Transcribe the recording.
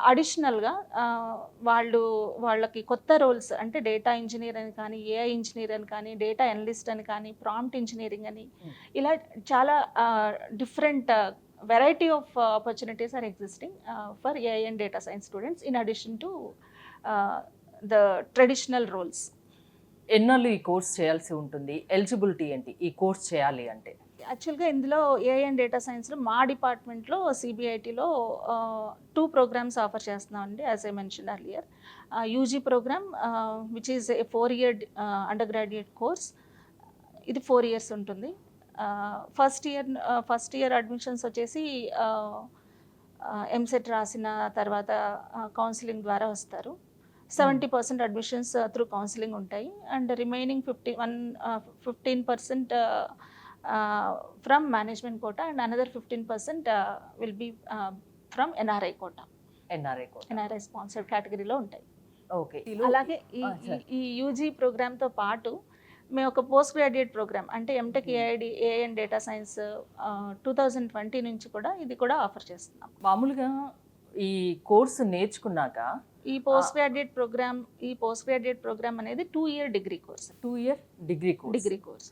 అడిషనల్గా వాళ్ళు వాళ్ళకి కొత్త రోల్స్ అంటే డేటా ఇంజనీర్ అని కానీ, ఏఐ ఇంజనీర్ అని కానీ, డేటా అనలిస్ట్ అని కానీ, ప్రాంప్ట్ ఇంజనీరింగ్ అని, ఇలా చాలా different variety of opportunities are existing for AI and data science students in addition to the traditional roles. ఎన్నాళ్ళు ఈ కోర్స్ చేయాల్సి ఉంటుంది? ఎలిజిబిలిటీ ఏంటి ఈ కోర్స్ చేయాలి అంటే? యాక్చువల్గా ఇందులో ఏఐ అండ్ డేటా సైన్స్లో మా డిపార్ట్మెంట్లో సిబిఐటిలో 2 ప్రోగ్రామ్స్ ఆఫర్ చేస్తున్నామండి, as I mention earlier. UG program which is a 4-year undergraduate course. ఇది 4 years ఉంటుంది. ఫస్ట్ ఇయర్ అడ్మిషన్స్ వచ్చేసి ఎంసెట్ రాసిన తర్వాత కౌన్సిలింగ్ ద్వారా వస్తారు. 70% అడ్మిషన్స్ త్రూ కౌన్సిలింగ్ ఉంటాయి, and remaining 15% from management quota and another 15% will be from NRI quota. NRI sponsored కేటగిరీలో ఉంటాయి. ఓకే. అలాగే ఈ యూజీ ప్రోగ్రామ్తో పాటు మేము ఒక పోస్ట్ గ్రాడ్యుయేట్ ప్రోగ్రామ్ అంటే MTech AI and data science 2020 నుంచి కూడా ఇది కూడా ఆఫర్ చేస్తున్నాం. మామూలుగా ఈ కోర్సు నేర్చుకున్నాక ఈ పోస్ట్ గ్రాడ్యుయేట్ ప్రోగ్రామ్ అనేది 2-year degree course. 2-year degree course.